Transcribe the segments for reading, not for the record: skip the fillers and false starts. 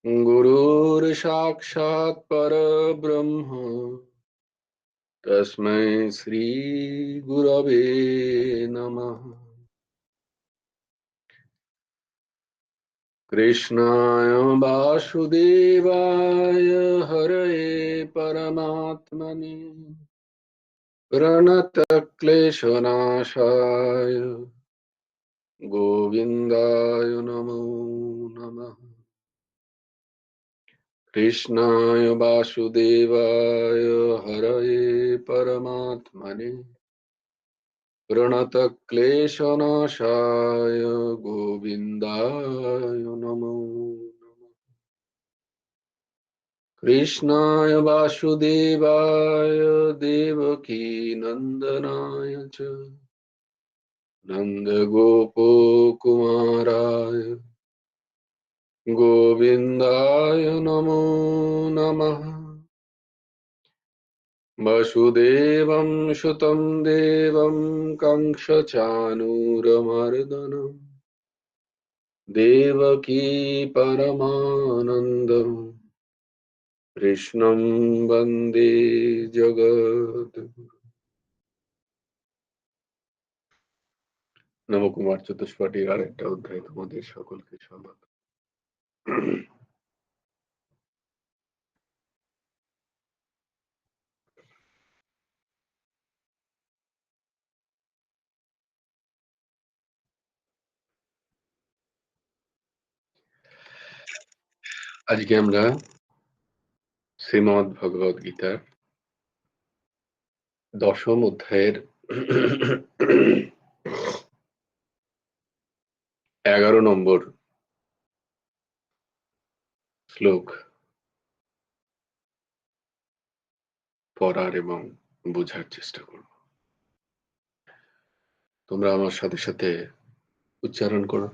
गुरुर्साक्षात् परब्रह्म तस्मै श्री गुरवे नमः। कृष्णाय वासुदेवाय हरये परमात्मने प्रणतक्लेशनाशाय गोविन्दाय नमो नमः। कृष्णाय वासुदेवाय हरये परमात्मने प्रणतक्लेशनाशाय गोविन्दाय नमो नमः। कृष्णाय वासुदेवाय देवकी नन्दनाय च नन्दगोपकुमाराय गोविन्दाय नमो नमः। वसुदेवं सुतं देवं कंसचाणूरमर्दनम् देवकी परमानन्दम् कृष्णं वन्दे जगद्गुरुम्। নবকুমার চতুষ্পাঠীর আরেকটা অধ্যায় তোমাদের সকলকে স্বাগত। আজকে আমরা শ্রীমদ্ ভগবদ গীতার 10ম অধ্যায়ের 11 নম্বর শ্লোক পড়ার এবং বোঝার চেষ্টা করব। তোমরা আমার সাথে সাথে উচ্চারণ করো।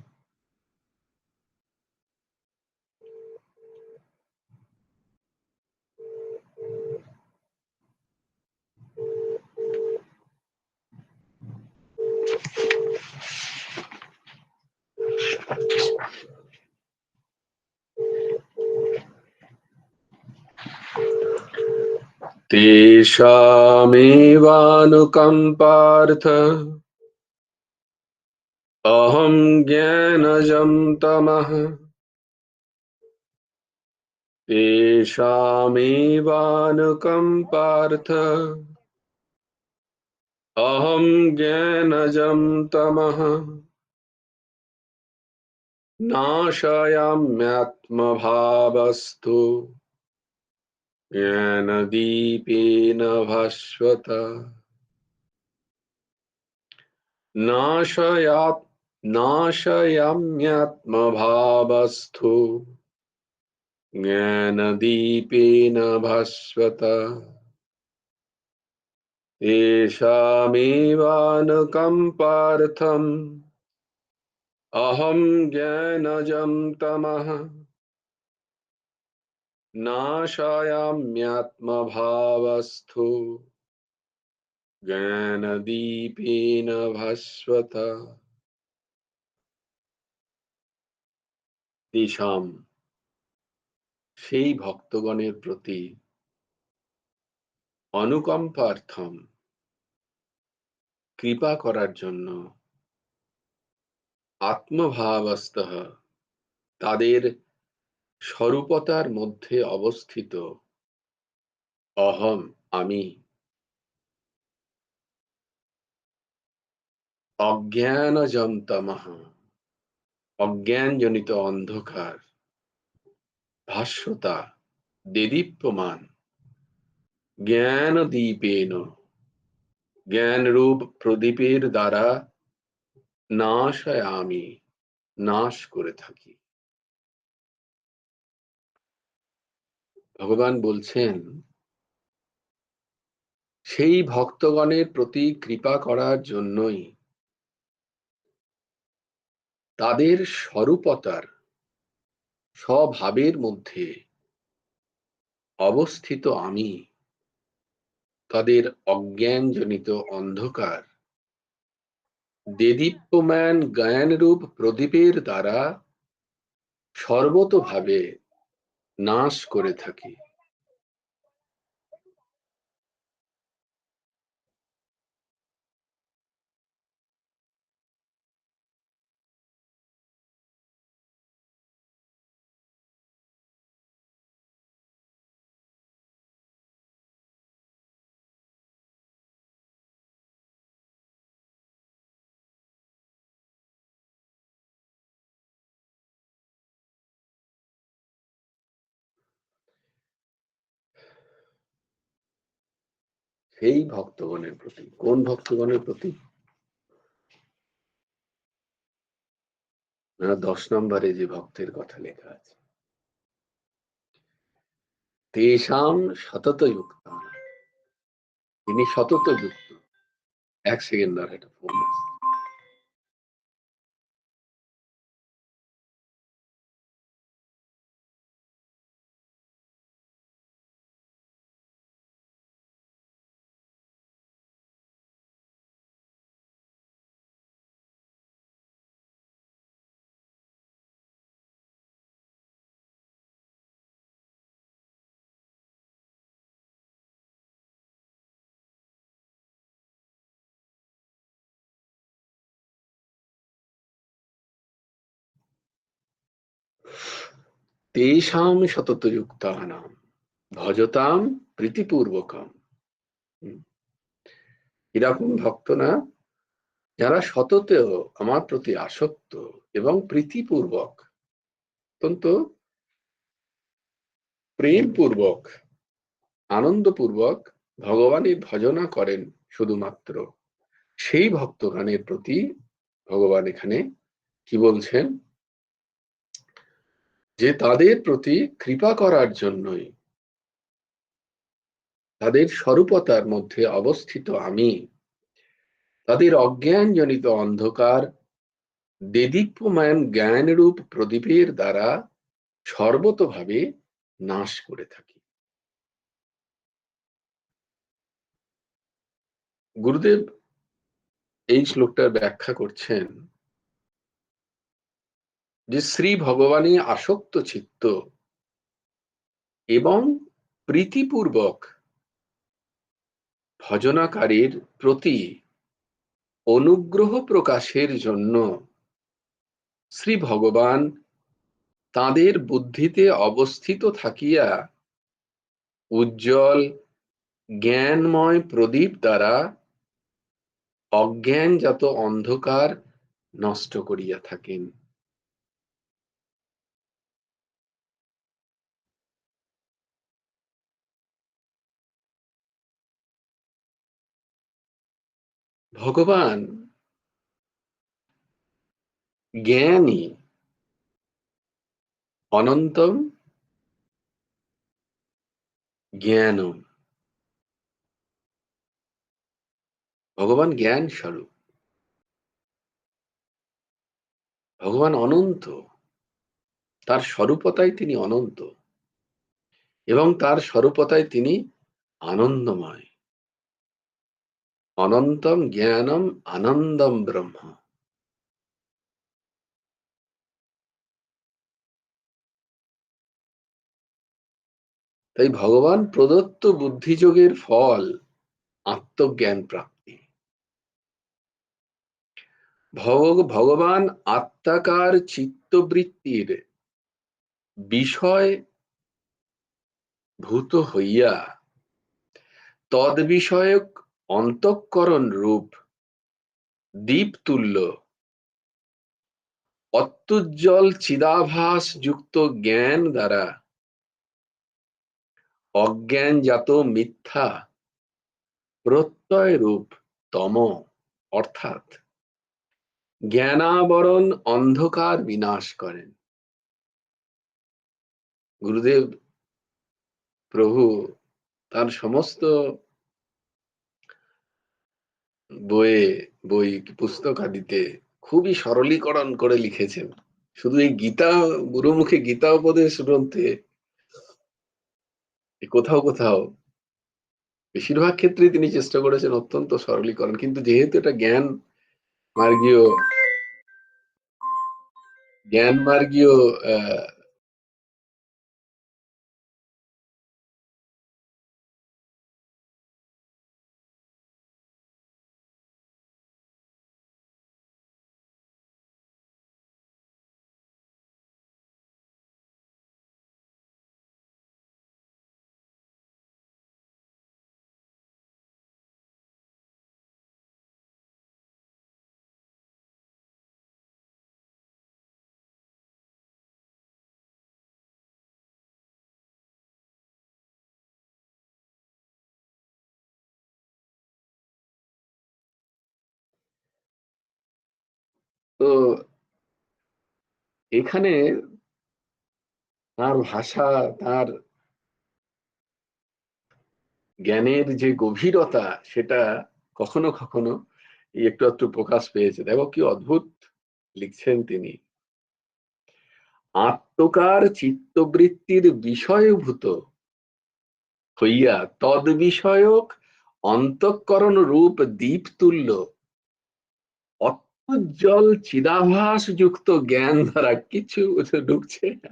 तेषामेवानुकम्पार्थ अहं ज्ञानजं तमः तेषामेवानुकम्पार्थ अहं ज्ञानजं तमः नाशयाम्यात्मभावस्थो ज्ञानदीपेन भास्वता नाशयाम्यात्मभावस्थो ज्ञानदीपेन भास्वता तेषामेवानुकम्पार्थम् अहं ज्ञानजं तमः नाशयाम्यात्मभावस्थो জ্ঞানদীপেন ভাস্বতা। তেষাম সেই ভক্তগণের প্রতি অনুকম্পার্থম কৃপা করার জন্য আত্মভাবস্তঃ তাদের স্বরূপতার মধ্যে অবস্থিত অহম আমি অজ্ঞানজম তমঃ অজ্ঞানজনিত অন্ধকার ভাস্বতা দেদীপ্যমান জ্ঞানদীপেন জ্ঞানরূপ প্রদীপের দ্বারা নাশয়ামি নাশ করে থাকি। ভগবান বলছেন সেই ভক্তগণের প্রতি কৃপা করার জন্যই তাদের স্বরূপতার স্বভাবের মধ্যে অবস্থিত আমি তাদের অজ্ঞানজনিত অন্ধকার দেদীপ্যমান জ্ঞানরূপ প্রদীপের দ্বারা সর্বতোভাবে নাশ করে থাকি। সেই ভক্তগণের প্রতি। কোন ভক্তগণের প্রতি? না, 10 নম্বরে যে ভক্তের কথা লেখা আছে, তেষাম সতত যুক্ত, তিনি সতত যুক্ত। 1 সেকেন্ড আর একটা ফোন আসছে। তেষাম সতত যুক্তানাম ভজতাম প্রীতিপূর্বকম। এরকম ভক্ত না, যারা সততেও আমার প্রতি আসক্ত এবং প্রীতিপূর্বক, অত্যন্ত প্রেমপূর্বক, আনন্দপূর্বক ভগবানের ভজনা করেন শুধুমাত্র, সেই ভক্তগণের প্রতি ভগবান এখানে কি বলছেন, যে তাদের প্রতি কৃপা করার জন্যই, তাদের স্বরূপতার মধ্যে অবস্থিত আমি তাদের অজ্ঞানজনিত অন্ধকার দেদীপ্যমান জ্ঞানরূপ প্রদীপের দ্বারা সর্বতভাবে নাশ করে থাকি। গুরুদেব এই শ্লোকটার ব্যাখ্যা করছেন যে শ্রী ভগবানে আসক্ত চিত্ত এবং প্রীতিপূর্বক ভজনাকারীর প্রতি অনুগ্রহ প্রকাশের জন্য শ্রী ভগবান তাদের বুদ্ধিতে অবস্থিত থাকিয়া উজ্জ্বল জ্ঞানময় প্রদীপ দ্বারা অজ্ঞানজাত অন্ধকার নষ্ট করিয়া থাকেন। ভগবান জ্ঞানী, অনন্তম জ্ঞানম। ভগবান জ্ঞান স্বরূপ, ভগবান অনন্ত, তার স্বরূপতায় তিনি অনন্ত এবং তার স্বরূপতায় তিনি আনন্দময়। অনন্তম জ্ঞানম আনন্দম ব্রহ্ম। তাই ভগবান প্রদত্ত বুদ্ধিযোগের ফল আত্মজ্ঞান প্রাপ্তি। ভগবান আত্মাকার চিত্তবৃত্তির বিষয় ভূত হইয়া তদ্বিষয়ক অন্তঃকরণ রূপ দীপ তুল্য অত্যুজ্জ্বল চিদাভাস যুক্ত জ্ঞান দ্বারা অজ্ঞানজাত মিথ্যা প্রত্যয় রূপ তম, অর্থাৎ জ্ঞানাবরণ অন্ধকার বিনাশ করেন। গুরুদেব প্রভু তার সমস্ত বইয়ে, বই পুস্তক আদিতে খুবই সরলীকরণ করে লিখেছেন। শুধু এই গীতা, গুরুমুখে গীতা উপদেশ গ্রন্থে কোথাও কোথাও, বেশিরভাগ ক্ষেত্রেই তিনি চেষ্টা করেছেন অত্যন্ত সরলীকরণ, কিন্তু যেহেতু এটা মার্গীয় জ্ঞান মার্গীয় তো এখানে তার ভাষা, তার জ্ঞানের যে গভীরতা, সেটা কখনো কখনো একটু একটু প্রকাশ পেয়েছে। দেখো কি অদ্ভুত লিখছেন তিনি। আত্মকার চিত্তবৃত্তির বিষয়ভূত হইয়া তদ বিষয়ক অন্তঃকরণ রূপ দীপ তুল্য অত্যুজ্জ্বল চিদাভাস যুক্ত জ্ঞান দ্বারা কিছু ঢুকছে না।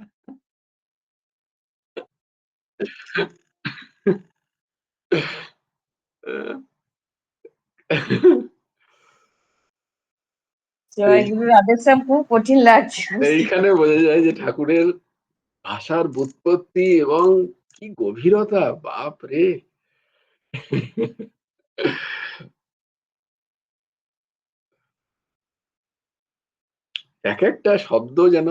জয়গুরু আদেশাম খুব কঠিন লাগছে। এইখানে বোঝা যায় যে ঠাকুরের ভাষার ব্যুৎপত্তি এবং কি গভীরতা, বাপ রে। এক একটা শব্দ যেন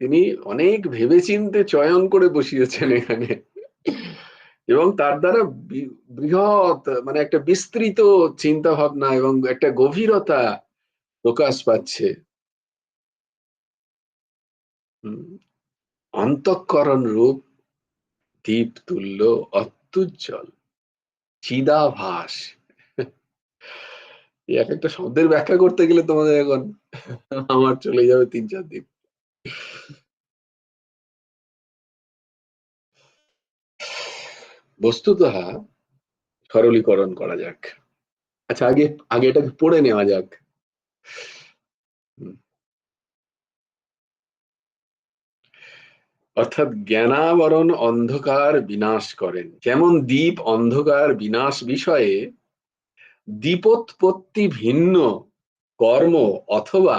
তিনি অনেক ভেবেচিন্তে চয়ন করে বসিয়েছেন এখানে, এবং তার দ্বারা বৃহৎ মানে একটা বিস্তৃত চিন্তা ভাবনা এবং একটা গভীরতা প্রকাশ পাচ্ছে। অন্তঃকরণ রূপ দীপ তুল্য অত্যুজ্জ্বল চিদাভাস। এক একটা শব্দের ব্যাখ্যা করতে গেলে তোমাদের এখন আমার চলে যাবে 3-4 দিন। বস্তুতঃ সরলীকরণ করা যাক। আচ্ছা, আগে আগে এটাকে পড়ে নেওয়া যাক। অর্থাৎ জ্ঞানাবরণ অন্ধকার বিনাশ করেন, যেমন দীপ অন্ধকার বিনাশ বিষয়ে দীপোৎপত্তি ভিন্ন কর্ম অথবা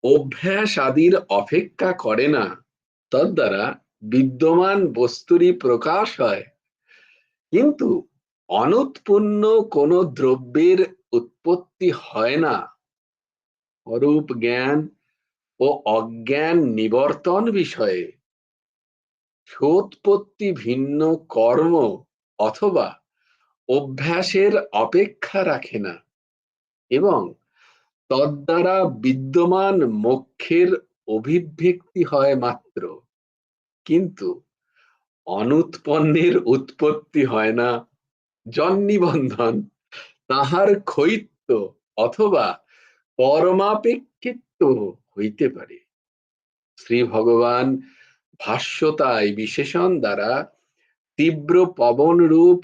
অভ্যাস আদির অপেক্ষা করে না, তদ্বারা বিদ্যমান বস্তুরই প্রকাশ হয়, কিন্তু অনুৎপন্ন কোন দ্রব্যের উৎপত্তি হয় না। অরূপ জ্ঞান ও অজ্ঞান নিবর্তন বিষয়ে সোৎপত্তি ভিন্ন কর্ম অথবা অভ্যাসের অপেক্ষা রাখে না, এবং তদ্বারা বিদ্যমান মোক্ষের অভিব্যক্তি হয় মাত্র, কিন্তু অনুৎপন্নের উৎপত্তি হয় না। জন্নিবন্ধন তাহার ক্ষয়িত্ব অথবা পরমাপেক্ষিত্ব হইতে পারে। শ্রী ভগবান ভাষ্যতায় বিশেষণ দ্বারা তীব্র পবন রূপ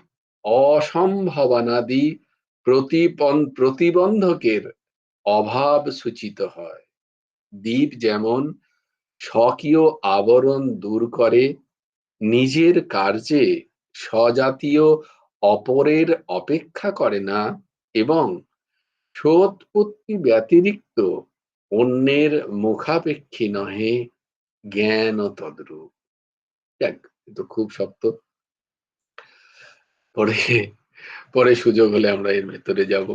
অসম্ভাবনাদি প্রতিবন্ধকের অভাব সূচিত হয়। দ্বীপ যেমন স্বকীয় আবরণ দূর করে, নিজের কার্যে স্বজাতীয় অপরের অপেক্ষা করে না, এবং সোৎপত্তি ব্যতিরিক্ত অন্যের মুখাপেক্ষী নহে, জ্ঞান ও তদ্রূপ। যাক, তো খুব শক্ত। পরে পরে সুযোগ হলে আমরা এর ভেতরে যাব।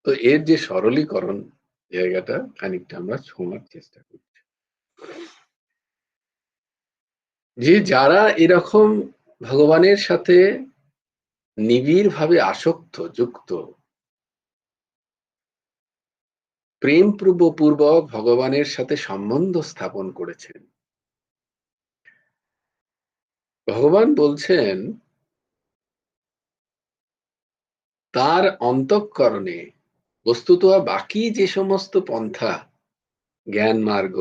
তো এর যে সরলীকরণ জায়গাটা খানিকটা আমরা ছোঁয়ার চেষ্টা করছি, যে যারা এরকম ভগবানের সাথে নিবিড় ভাবে আসক্ত, যুক্ত, প্রেম পূর্বক ভগবানের সাথে সম্বন্ধ স্থাপন করেছেন, ভগবান বলছেন তার অন্তঃকরণে বস্তুত বাকি যে সমস্ত পন্থা, জ্ঞান মার্গ,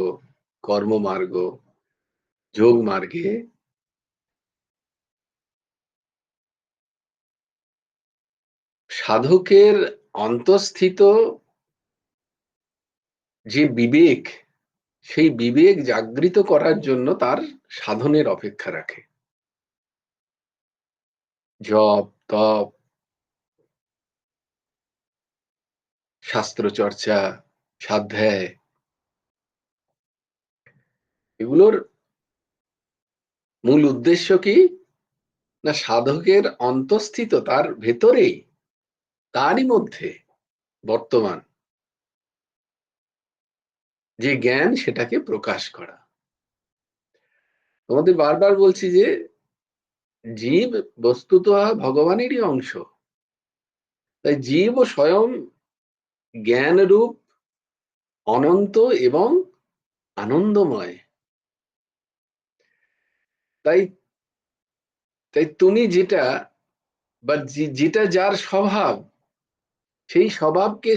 কর্ম মার্গ, যোগ মার্গে সাধকের অন্তঃস্থিত যে বিবেক, সেই বিবেক জাগৃত করার জন্য তার সাধনের অপেক্ষা রাখে। জপ, তপ, শাস্ত্র চর্চা, স্বাধ্যায়, এগুলোর মূল উদ্দেশ্য কি না, সাধকের অন্তঃস্থিত তার ভেতরেই, তারই মধ্যে বর্তমান যে জ্ঞান, সেটাকে প্রকাশ করা। তোমাদের বারবার বলছি যে জীব বস্তুত ভগবানেরই অংশ, তাই জীব স্বয়ং জ্ঞান রূপ অনন্ত এবং আনন্দময়। তাই তাই তুমি যেটা বা যেটা যার স্বভাব, সেই স্বভাবকে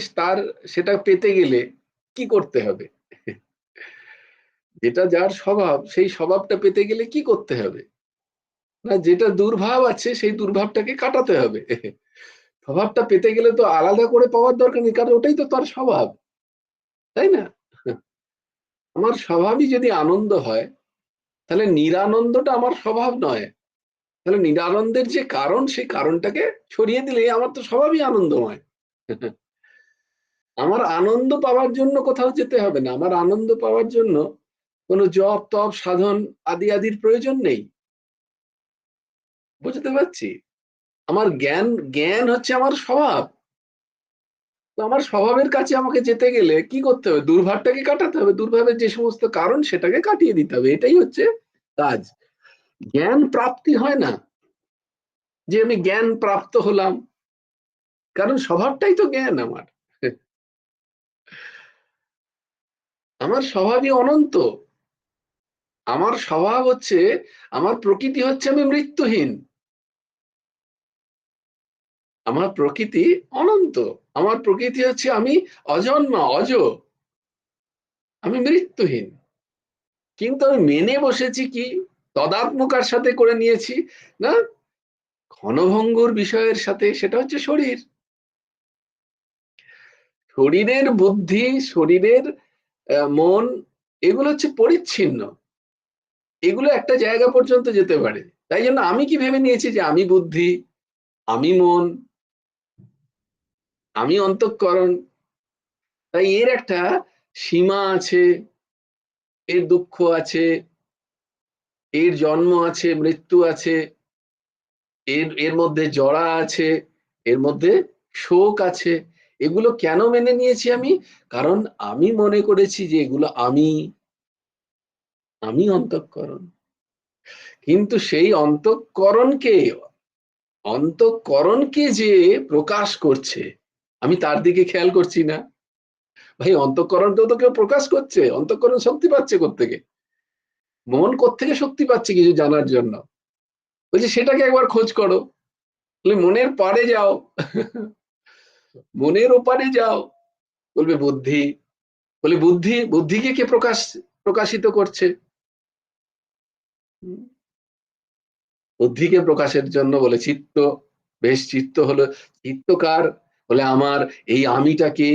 সেটা পেতে গেলে কি করতে হবে? যেটা যার স্বভাব, সেই স্বভাবটা পেতে গেলে কি করতে হবে? না, যেটা দুর্ভাব আছে সেই দুর্ভাবটাকে কাটাতে হবে। স্বভাবটা পেতে গেলে তো আলাদা করে পাওয়ার দরকার নেই, কারণ ওটাই তো তার স্বভাব, তাই না? আমার স্বভাবই যদি আনন্দ হয়, তাহলে নিরানন্দটা আমার স্বভাব নয়। তাহলে নিরানন্দের যে কারণ, সেই কারণটাকে সরিয়ে দিলে আমার তো স্বভাবই আনন্দময়। আমার আনন্দ পাওয়ার জন্য কোথাও যেতে হবে না, আমার আনন্দ পাওয়ার জন্য কোনো জপ তপ সাধন আদি আদির প্রয়োজন নেই। বুঝতে পারছি? আমার জ্ঞান, জ্ঞান হচ্ছে আমার স্বভাব। তো আমার স্বভাবের কাছে আমাকে যেতে গেলে কি করতে হবে? দুর্ভাবটাকে কাটাতে হবে, দুর্ভাবের যে সমস্ত কারণ সেটাকে কাটিয়ে দিতে হবে, এটাই হচ্ছে কাজ। জ্ঞান প্রাপ্তি হয় না যে আমি জ্ঞান প্রাপ্ত হলাম, কারণ স্বভাবটাই তো জ্ঞান আমার। আমার স্বভাবই অনন্ত। আমার স্বভাব হচ্ছে, আমার প্রকৃতি হচ্ছে আমি মৃত্যুহীন। আমার প্রকৃতি অনন্ত। আমার প্রকৃতি হচ্ছে আমি অজন্মা, অজ, আমি মৃত্যুহীন। কিন্তু আমি মেনে বসেছি কি, তদাত্মকার সাথে করে নিয়েছি না, ক্ষণভঙ্গুর বিষয়ের সাথে, সেটা হচ্ছে শরীর। শরীরের বুদ্ধি, শরীরের মন, এগুলো হচ্ছে পরিচ্ছিন্ন। এগুলো একটা জায়গা পর্যন্ত যেতে পারে। তাই জন্য আমি কি ভেবে নিয়েছি যে আমি বুদ্ধি, আমি মন, আমি অন্তঃকরণ। তাই এর একটা সীমা আছে, এর দুঃখ আছে, এর জন্ম আছে, মৃত্যু আছে, এর এর মধ্যে জরা আছে, এর মধ্যে শোক আছে। এগুলো কেন মেনে নিয়েছি আমি? কারণ আমি মনে করেছি যে এগুলো আমি অন্তঃকরণ। কিন্তু সেই অন্তঃকরণকে যে প্রকাশ করছে, আমি তার দিকে খেয়াল করছি না। ভাই, অন্তঃকরণকেও তো কেউ প্রকাশ করছে, অন্তঃকরণ শক্তি পাচ্ছে কোত্থেকে? মন কোত্থেকে শক্তি পাচ্ছে কিছু জানার জন্য? বলছি সেটাকে একবার খোঁজ করো, মনের পারে যাও। মনের ওপারে যাও। বলবে বুদ্ধি। বলে বুদ্ধিকে কে প্রকাশিত করছে? বুদ্ধিকে প্রকাশের জন্য বলে চিত্ত। বেশ, চিত্ত হলো, চিত্তকার বলে আমার এই আমিটাকে,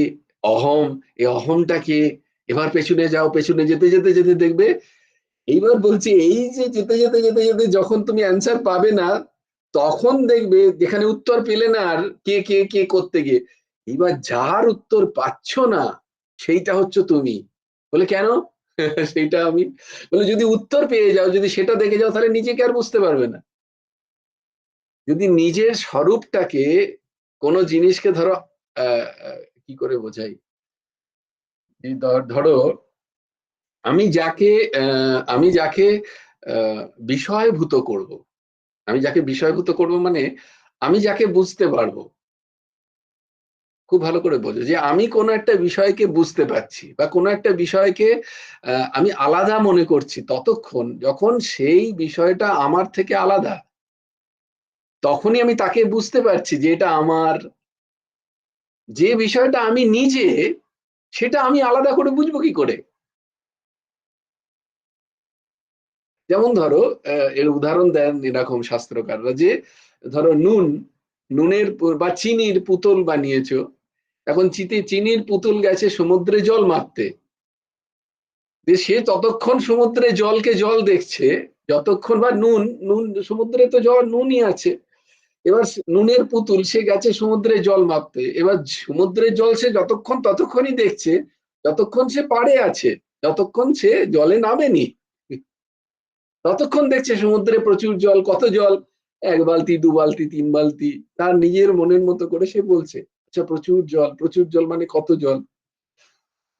অহম, এই অহমটাকে। এবার পেছনে যাও, পেছনে যেতে যেতে যেতে দেখবে, এইবার বলছি এই যে যেতে যেতে যেতে যেতে যখন তুমি অ্যান্সার পাবে না, তখন দেখবে যেখানে উত্তর পেলে না আর কে কে কে করতে গিয়ে, এবার যার উত্তর পাচ্ছ না সেইটা হচ্ছে তুমি। বলে কেন? সেইটা আমি। বলে যদি উত্তর পেয়ে যাও, যদি সেটা দেখে যাও, তাহলে নিজেকে আর বুঝতে পারবে না। যদি নিজের স্বরূপটাকে, কোনো জিনিসকে ধরো, কি করে বোঝাই, ধরো আমি যাকে বিষয়ভূত করব, আমি যাকে বিষয়ভূত করব মানে আমি যাকে বুঝতে পারবো। খুব ভালো করে বোঝো যে আমি কোনো একটা বিষয়কে বুঝতে পারছি বা কোনো একটা বিষয়কে আমি আলাদা মনে করছি, ততক্ষণ যখন সেই বিষয়টা আমার থেকে আলাদা, তখনই আমি তাকে বুঝতে পারছি যে এটা আমার। যে বিষয়টা আমি নিজে, সেটা আমি আলাদা করে বুঝবো কি করে? যেমন ধরো, এর উদাহরণ দেন এরকম শাস্ত্রকাররা যে, ধরো নুনের বা চিনির পুতুল বানিয়েছো। এখন চিনির পুতুল গেছে সমুদ্রে জল মাপতে, যে সে ততক্ষণ সমুদ্রে জল দেখছে, যতক্ষণ, বা নুন, সমুদ্রে তো নুনই আছে। এবার নুনের পুতুল সে গেছে সমুদ্রে জল মাপতে, এবার সমুদ্রের জল সে ততক্ষণই দেখছে যতক্ষণ সে পাড়ে আছে, যতক্ষণ সে জলে নামেনি, ততক্ষণ দেখছে সমুদ্রে প্রচুর জল। কত জল? 1 বালতি, 2 বালতি, 3 বালতি। তার নিজের মনের মতো করে সে বলছে, আচ্ছা প্রচুর জল, প্রচুর জল মানে কত জল?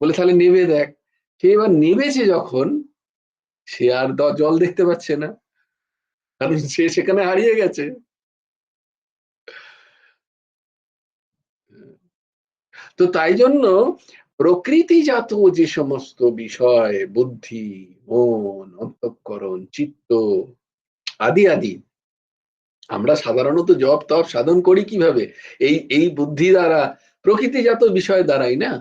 বলে তাহলে নেমে দেখ। সে এবার নেমেছে যখন, সে আর জল দেখতে পাচ্ছে না, কারণ সে সেখানে হারিয়ে গেছে। তো তাই জন্য প্রকৃতিজাত যে সমস্ত বিষয়, বুদ্ধি, মন, অন্তঃকরণ, চিত্ত আদি আদি, আমরা সাধারণত জপ তপ সাধন করি কিভাবে? এই বুদ্ধি দ্বারা, প্রকৃতিজাত বিষয় দ্বারাই না?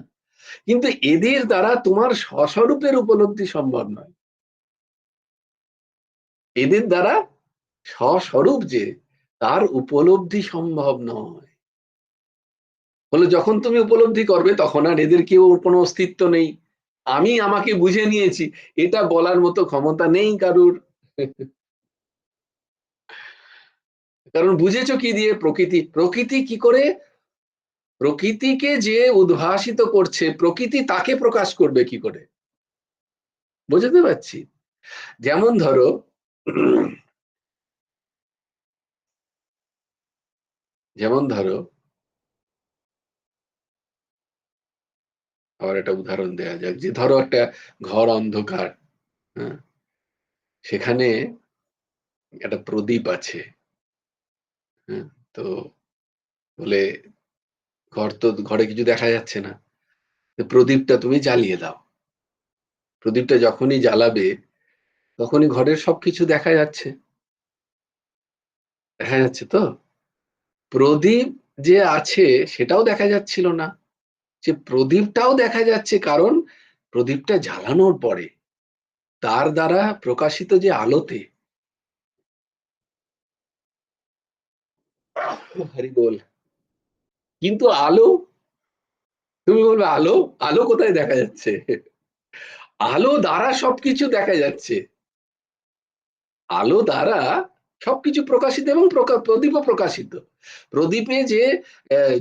কিন্তু এদের দ্বারা তোমার স্বস্বরূপের উপলব্ধি সম্ভব নয়। এদের দ্বারা স্বস্বরূপ যে, তার উপলব্ধি সম্ভব নয়। বলে যখন তুমি উপলব্ধি করবে তখন আর এদের কেউ কোনো অস্তিত্ব নেই। আমি আমাকে বুঝে নিয়েছি, এটা বলার মতো ক্ষমতা নেই কারুর। কারণ বুঝেছো কি দিয়ে? প্রকৃতি। প্রকৃতি কি করে? প্রকৃতিকে যে উদ্ভাসিত করছে, প্রকৃতি তাকে প্রকাশ করবে কি করে? বোঝাতে পারছি? যেমন ধরো, যেমন ধরো, আবার একটা উদাহরণ দেওয়া যাক, যে ধরো একটা ঘর অন্ধকার, হ্যাঁ, সেখানে একটা প্রদীপ আছে, হ্যাঁ, তো বলে ঘরে কিছু দেখা যাচ্ছে না, তো প্রদীপটা তুমি জ্বালিয়ে দাও। প্রদীপটা যখনই জ্বালাবে তখনই ঘরের সবকিছু দেখা যাচ্ছে। দেখা যাচ্ছে তো? প্রদীপ যে আছে সেটাও দেখা যাচ্ছিল না, যে প্রদীপটাও দেখা যাচ্ছে, কারণ প্রদীপটা জ্বালানোর পরে তার দ্বারা প্রকাশিত যে আলোতে, হরি বল, কিন্তু আলো, তুমি বলবে আলো, আলো কোথায় দেখা যাচ্ছে? আলো দ্বারা সবকিছু দেখা যাচ্ছে। আলো দ্বারা সবকিছু প্রকাশিত, এবং প্রদীপও প্রকাশিত। প্রদীপে যে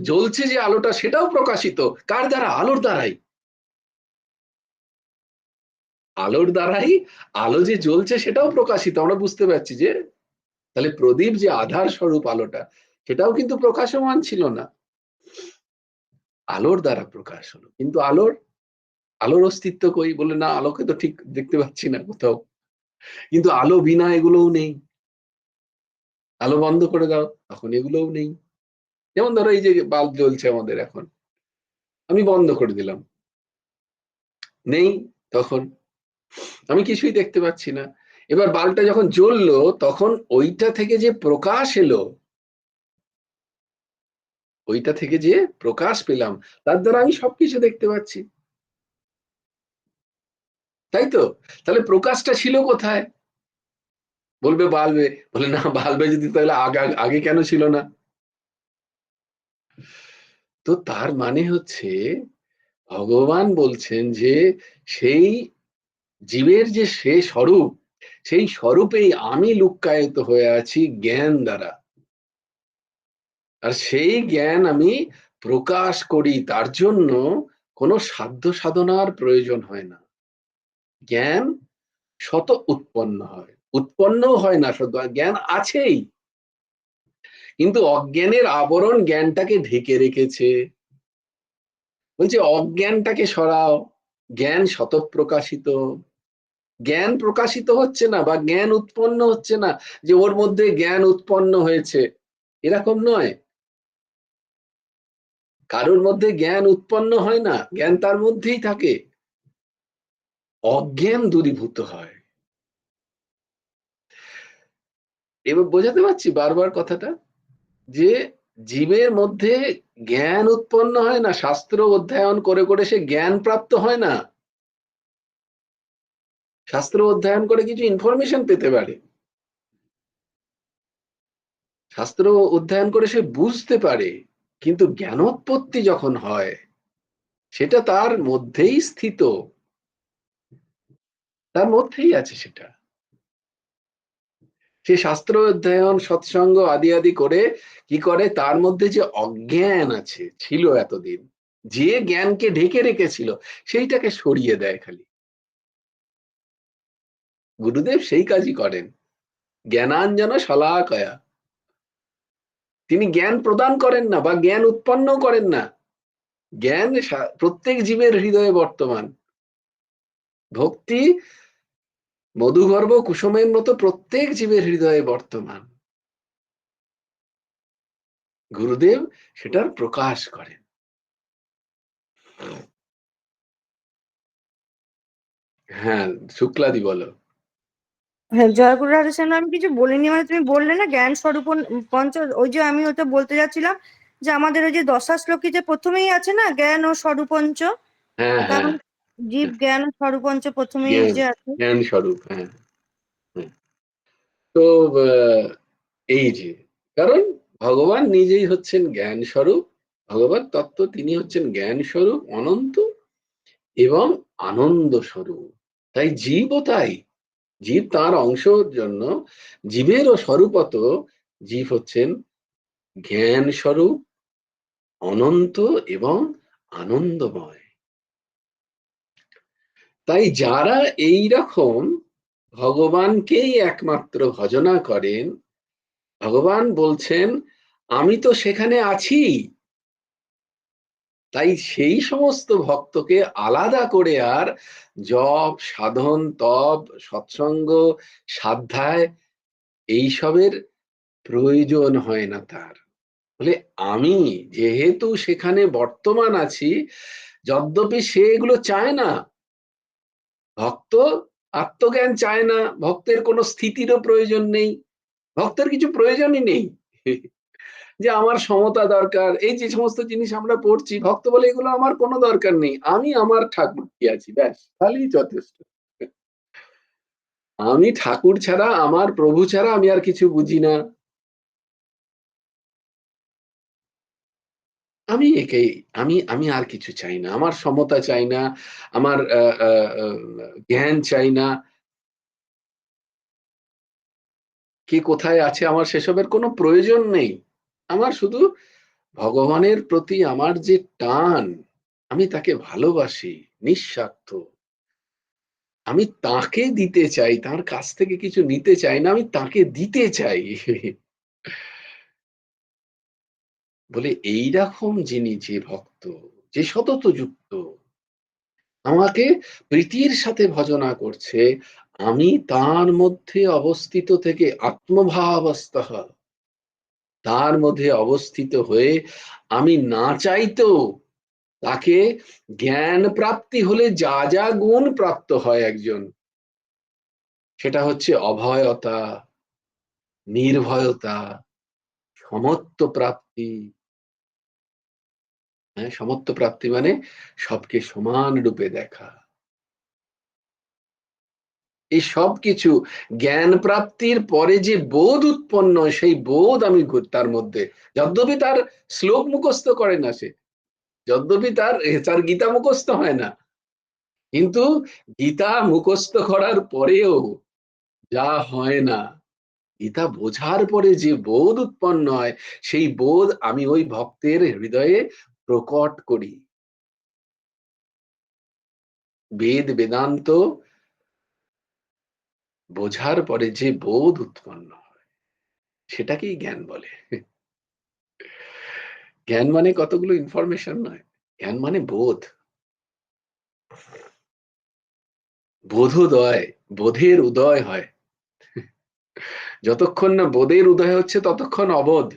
জ্বলছে যে আলোটা, সেটাও প্রকাশিত। কার দ্বারা? আলোর দ্বারাই। আলোর দ্বারাই আলো যে জ্বলছে সেটাও প্রকাশিত। আমরা বুঝতে পারছি যে তাহলে প্রদীপ যে আধার স্বরূপ আলোটা, সেটাও কিন্তু প্রকাশমান ছিল না, আলোর দ্বারা প্রকাশ হলো। কিন্তু আলোর আলোর অস্তিত্ব কই? বলে না, আলোকে তো ঠিক দেখতে পাচ্ছি না কোথাও। কিন্তু আলো বিনা এগুলোও নেই। আলো বন্ধ করে দাও, তখন এগুলোও নেই। যেমন ধরো এই যে বাল্ব জ্বলছে আমাদের এখন, আমি বন্ধ করে দিলাম, নেই তখন, আমি কিছুই দেখতে পাচ্ছি না। এবার বাল্বটা যখন জ্বললো, তখন ওইটা থেকে যে প্রকাশ এলো, ওইটা থেকে যে প্রকাশ পেলাম, তার দ্বারা আমি সবকিছু দেখতে পাচ্ছি, তাই তো? তাহলে প্রকাশটা ছিল কোথায়? বলবে বাল্বে। বলে না, বাল্বে যদি তাহলে আগে আগে কেন ছিল না? তো তার মানে হচ্ছে, ভগবান বলছেন যে সেই জীবের যে সে স্বরূপ, সেই স্বরূপেই আমি লুক্কায়িত হয়ে আছি জ্ঞান দ্বারা। আর সেই জ্ঞান আমি প্রকাশ করি, তার জন্য কোনো সাধ্য সাধনার প্রয়োজন হয় না। জ্ঞান শত উৎপন্ন হয়, উৎপন্নও হয় না, শত জ্ঞান আছেই, কিন্তু অজ্ঞানের আবরণ জ্ঞানটাকে ঢেকে রেখেছে। বলছে অজ্ঞানটাকে সরাও, জ্ঞান শত প্রকাশিত। জ্ঞান প্রকাশিত হচ্ছে না বা জ্ঞান উৎপন্ন হচ্ছে না, যে ওর মধ্যে জ্ঞান উৎপন্ন হয়েছে, এরকম নয়। কারোর মধ্যে জ্ঞান উৎপন্ন হয় না, জ্ঞান তার মধ্যেই থাকে। অজ্ঞান দূরীভূত হয়। এবার বোঝাতে পারছি বারবার কথাটা, যে জীবের মধ্যে জ্ঞান উৎপন্ন হয় না, শাস্ত্র অধ্যয়ন করে করে সে জ্ঞান প্রাপ্ত হয় না। শাস্ত্র অধ্যয়ন করে কিছু ইনফরমেশন পেতে পারে, শাস্ত্র অধ্যয়ন করে সে বুঝতে পারে, কিন্তু জ্ঞানোৎপত্তি যখন হয়, সেটা তার মধ্যেই স্থিত, তার মধ্যেই আছে সেটা। সে শাস্ত্র অধ্যয়ন, সৎসঙ্গ আদি আদি করে কি করে, তার মধ্যে যে অজ্ঞান আছে, ছিল এতদিন, যে জ্ঞানকে ঢেকে রেখেছিল, সেইটাকে সরিয়ে দেয় খালি। গুরুদেব সেই কাজই করেন, জ্ঞানাঞ্জন শলাকয়া। তিনি জ্ঞান প্রদান করেন না বা জ্ঞান উৎপন্ন করেন না। জ্ঞান প্রত্যেক জীবের হৃদয়ে বর্তমান। ভক্তি মধুগর্ভ কুসুমের মতো প্রত্যেক জীবের হৃদয়ে বর্তমান। গুরুদেব সেটার প্রকাশ করেন। হ্যাঁ, শুক্লাদি বলো। হ্যাঁ, জয়গুরু রাধেশ্যাম, আমি কিছু বলিনি, মানে তুমি বললে না জ্ঞান স্বরূপ পঞ্চ, ওই যে আমি ওটা বলতে যাচ্ছিলাম, যে আমাদের ওই যে দশা শ্লোকে যে প্রথমেই আছে না জ্ঞান ও স্বরূপঞ্চ, হ্যাঁ, তার হ্যাঁ, মানে জীব জ্ঞান ও স্বরূপঞ্চ প্রথমেই জ্ঞান, যে আছে। জ্ঞান স্বরূপ, হ্যাঁ, হ্যাঁ। তো এই যে, কারণ ভগবান নিজেই হচ্ছেন জ্ঞান স্বরূপ, ভগবত তত্ত্ব তিনি হচ্ছেন জ্ঞান স্বরূপ, অনন্ত এবং আনন্দ স্বরূপ। তাই জীবও তাই, জীব তার অংশের জন্য, জীবেরও স্বরূপত জীব হচ্ছেন জ্ঞান স্বরূপ, অনন্ত এবং আনন্দময়। তাই যারা এই রকম ভগবানকেই একমাত্র ভজনা করেন, ভগবান বলছেন আমি তো সেখানে আছি। তাই সেই সমস্ত ভক্তকে আলাদা করে আর জপ, সাধন, তপ, সৎসঙ্গ, সাধ্যায় এইসবের প্রয়োজন হয় না তার। বলে আমি যেহেতু সেখানে বর্তমান আছি, যদ্যপি সে এগুলো চায় না, ভক্ত আত্মজ্ঞান চায় না, ভক্তের কোনো স্থিতিরও প্রয়োজন নেই, ভক্তের কিছু প্রয়োজনই নেই। যে আমার সমতা দরকার, এই যে সমস্ত জিনিস আমরা পড়ছি, ভক্ত বলে এগুলো আমার কোনো দরকার নেই, আমি আমার ঠাকুর কি আছি, ব্যাস তাহলেই যথেষ্ট। আমি ঠাকুর ছাড়া, আমার প্রভু ছাড়া আমি আর কিছু বুঝি না। আমি একেই, আমি আমি আর কিছু চাই না, আমার সমতা চাই না, আমার জ্ঞান চাই না, কে কোথায় আছে আমার সেসবের কোনো প্রয়োজন নেই। আমার শুধু ভগবানের প্রতি আমার যে টান, আমি তাকে ভালোবাসি নিঃস্বার্থ, আমি তাকে দিতে চাই, তার কাছ থেকে কিছু নিতে চাই না, আমি তাকে দিতে চাই। বলে এইরকম যিনি, যে ভক্ত, যে সতত যুক্ত, আমাকে প্রীতির সাথে ভজনা করছে, আমি তার মধ্যে অবস্থিত থেকে আত্মভাবাস্তঃ, তার মধ্যে অবস্থিত হয়ে আমি না চাইতেও তাকে জ্ঞান প্রাপ্তি হলে যা যা গুণ প্রাপ্ত হয় একজন, সেটা হচ্ছে অভয়তা, নির্ভয়তা, সমত্ব প্রাপ্তি। হ্যাঁ, সমত্ব প্রাপ্তি মানে সবকে সমান রূপে দেখা। এই সব কিছু জ্ঞান প্রাপ্তির পরে যে বোধ উৎপন্ন হয়, সেই বোধ আমি তার মধ্যে, যদ্যপি তার শ্লোক মুখস্থ করে না সে, যদ্যপি তার তার গীতা মুখস্থ হয় না, কিন্তু গীতা মুখস্থ করার পরেও যা হয় না, গীতা বোঝার পরে যে বোধ উৎপন্ন হয়, সেই বোধ আমি ওই ভক্তের হৃদয়ে প্রকট করি। বেদ বেদান্ত বোঝার পরে যে বোধ উৎপন্ন হয়, সেটাকেই জ্ঞান বলে। জ্ঞান মানে কতগুলো ইনফরমেশন নয়, জ্ঞান মানে বোধ, বোধোদয়, বোধের উদয় হয়। যতক্ষণ না বোধের উদয় হচ্ছে ততক্ষণ অবোধ।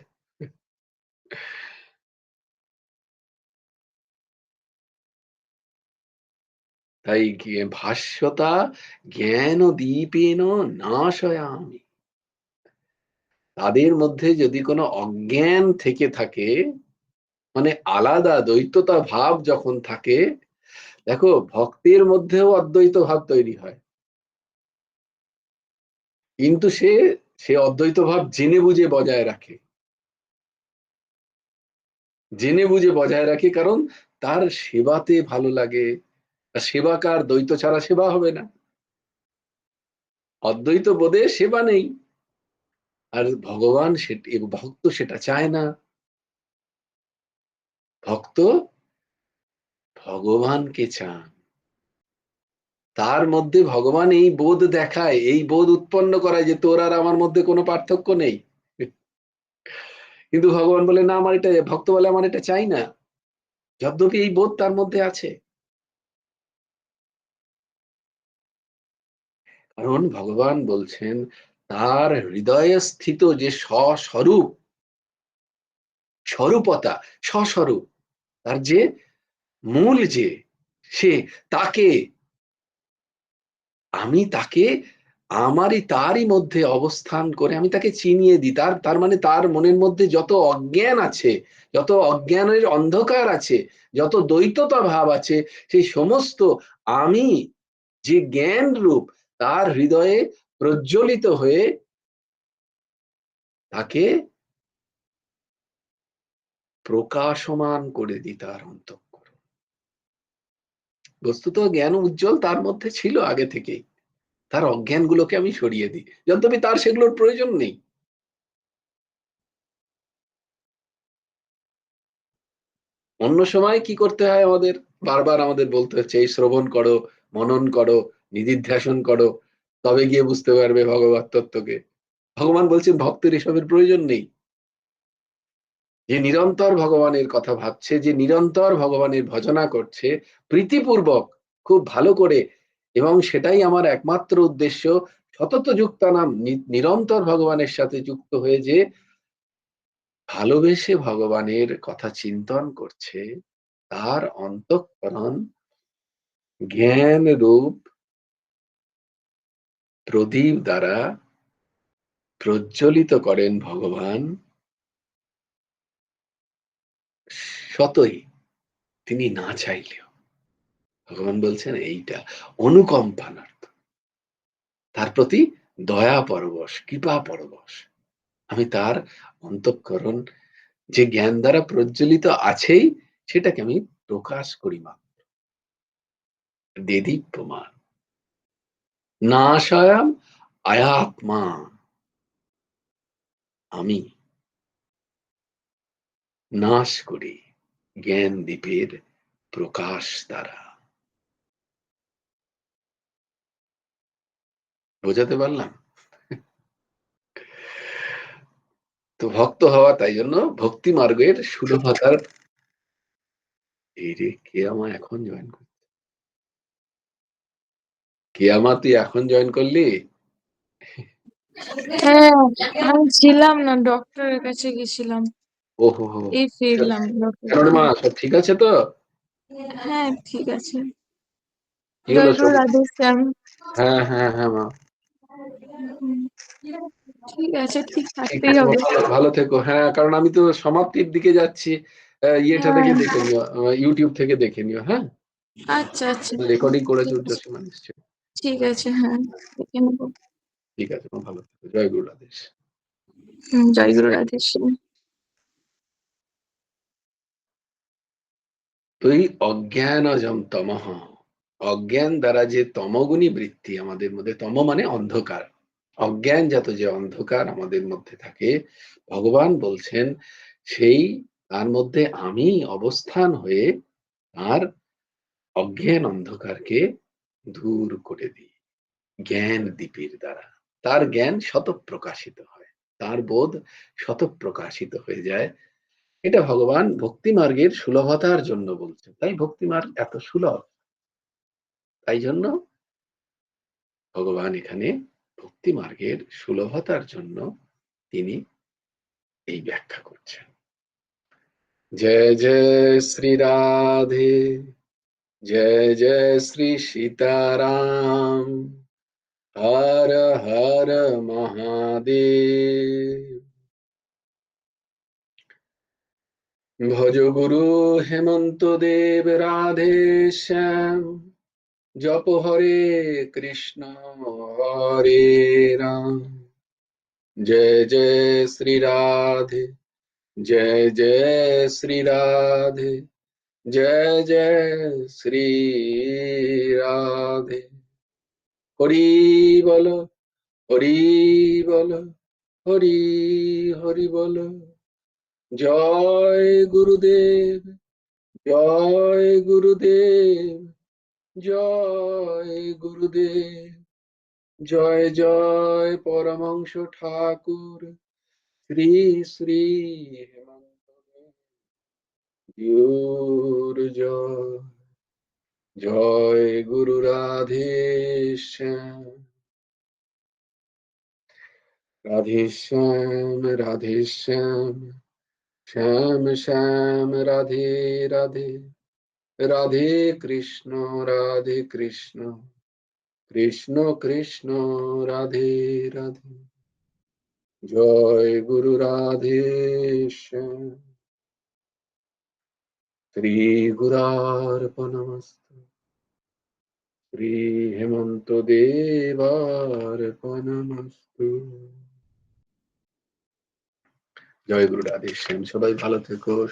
তাই ভাষ্যতা জ্ঞান দীপেন নাশয়ামি, তাদের মধ্যে যদি কোনো অজ্ঞান থেকে থাকে, মানে আলাদা দ্বৈততা ভাব যখন থাকে, দেখো ভক্তের মধ্যেও অদ্বৈত ভাব তৈরি হয়, কিন্তু সে সে অদ্বৈত ভাব জেনে বুঝে বজায় রাখে, জেনে বুঝে বজায় রাখে, কারণ তার সেবাতে ভালো লাগে। সেবাকার দ্বৈত ছাড়া সেবা হবে না, অদ্বৈত বোধে সেবা নেই। আর ভগবান ভক্ত সেটা চায় না, ভক্ত ভগবানকে চান, তার মধ্যে ভগবান এই বোধ দেখায়, এই বোধ উৎপন্ন করায় যে তোর আর আমার মধ্যে কোনো পার্থক্য নেই। কিন্তু ভগবান বলে না, আমার এটা, ভক্ত বলে আমার এটা চাই না, যদ্যপি এই বোধ তার মধ্যে আছে। কারণ ভগবান বলছেন তার হৃদয়ে স্থিত যে স্বস্বরূপ, স্বরূপতা, স্বস্বরূপ, তার যে মূল, যে সে, তাকে আমি তাকে তারই মধ্যে অবস্থান করে আমি তাকে চিনিয়ে দিই। তার মানে তার মনের মধ্যে যত অজ্ঞান আছে, যত অজ্ঞানের অন্ধকার আছে, যত দ্বৈততা ভাব আছে, সেই সমস্ত আমি যে জ্ঞান রূপ তার হৃদয়ে প্রজ্বলিত হয়ে তাকে প্রকাশমান করে দিই তার অন্তঃকরণ। বস্তুত জ্ঞান উজ্জ্বল তার মধ্যে ছিল আগে থেকেই। তার অজ্ঞানগুলোকে আমি সরিয়ে দিই, যদ্যপি তার সেগুলোর প্রয়োজন নেই। অন্য সময় কি করতে হয় আমাদের? বারবার আমাদের বলতে হচ্ছে এই শ্রবণ করো, মনন করো, নিদিধ্যাসন করো, তবে গিয়ে বুঝতে পারবে ভগবত তত্ত্বকে। ভগবান বলছেন ভক্তের এসবের প্রয়োজন নেই। যে নিরন্তর ভগবানের কথা ভাবছে, যে নিরন্তর ভগবানের ভজনা করছে প্রীতিপূর্বক, খুব ভালো করে, এবং সেটাই আমার একমাত্র উদ্দেশ্য, সতত যুক্তানাম, নিরন্তর ভগবানের সাথে যুক্ত হয়ে যে ভালোবেসে ভগবানের কথা চিন্তন করছে, তার অন্তঃকরণ জ্ঞান রূপ প্রদীপ দ্বারা প্রজ্বলিত করেন ভগবান সতই, তিনি না চাইলেও। ভগবান বলছেন এইটা অনুকম্পানার্থ, তার প্রতি দয়া পরবশ, কৃপা পরবশ। আমি তার অন্তঃকরণ যে জ্ঞান দ্বারা প্রজ্বলিত আছেই, সেটাকে আমি প্রকাশ করি মাত্র, দেদীপ্যমান নাশায়াম আয়াত্মা, আমি নাশ করি জ্ঞান দীপের প্রকাশ দ্বারা। বোঝাতে পারলাম? তো ভক্ত হওয়া, তাই জন্য ভক্তি মার্গের সুলভতার। এই রে, কে আমার এখন জয়েন করছে? কে আমার, তুই এখন জয়েন করলি? হ্যাঁ, আমি ছিলাম না, ডক্টরের কাছে গেছিলাম, ওহো হো, এই ফিরলাম ডক্টর কেন রে মা, সব ঠিক আছে তো? হ্যাঁ ঠিক আছে। কি হলো জয়গুরু শরীর? রাধেশ্যাম। হ্যাঁ হ্যাঁ হ্যাঁ মা, হুম, ঠিক আছে, ঠিক ঠিক থাকতেই আছে মা, হবে। ভালো ভালো থেকো। হ্যাঁ, কারণ আমি তো সমাপ্তির দিকে যাচ্ছি। ইয়েটা হ্যাঁ, থেকে দেখে নিও, ইউটিউব থেকে দেখে নিও। হ্যাঁ, আচ্ছা আচ্ছা, রেকর্ডিং করেছে ঠিক আছে, উর্জসীমা নিশ্চয়। ঠিক আছে, হ্যাঁ দেখে নেবো। ঠিক আছে মা, ভালো থেকো। জয় গুরু রাধেশ। জয়গুরু রাধেশ্যাম। তো এই অজ্ঞানজম তমঃ, অজ্ঞান দ্বারা যে তমগুণী বৃত্তি আমাদের মধ্যে, তম মানে অন্ধকার, অজ্ঞানজাত যে অন্ধকার আমাদের মধ্যে থাকে, ভগবান বলছেন সেই তার মধ্যে আমি অবস্থান হয়ে তার অজ্ঞান অন্ধকারকে দূর করে দিই জ্ঞান দীপের দ্বারা। তার জ্ঞান শতপ্রকাশিত হয়, তার বোধ শতপ্রকাশিত হয়ে যায়। এটা ভগবান ভক্তি মার্গের সুলভতার জন্য বলছেন। তাই ভক্তি মার্গ এত সুলভ, তাই জন্য ভগবান এখানে ভক্তি মার্গের সুলভতার জন্য তিনি এই ব্যাখ্যা করছেন। জয় জয় শ্রী রাধে, জয় জয় শ্রী সীতারাম, হর হর মহাদেব। ভজ গুরু হেমন্ত দেব রাধে শ্যাম, জপ হরে কৃষ্ণ হরে রাম, জয় জয় শ্রী রাধে, জয় জয় শ্রী রাধে, জয় জয় শ্রী রাধে। হরি বল, হরি বল, হরি হরি বল। জয় গুরুদেব, জয় গুরুদেব, জয় গুরুদেব। জয় জয় পরমংশ ঠাকুর শ্রী শ্রী হেমন্ত গুরুর জয়। জয় গুরু রাধে শ্যাম, রাধে শ্যাম, রাধে শ্যাম, শ্যাম শ্যাম রাধে রাধে, রাধে কৃষ্ণ, রাধে কৃষ্ণ, কৃষ্ণ কৃষ্ণ রাধে রাধে, জয় গুরু রাধেশ্যাম। শ্রী গুরার্পণমস্তু, শ্রী হেমন্ত দেবার্পণমস্তু। জয় গুরু রাধেশ্যাম। সবাই ভালো থেকো।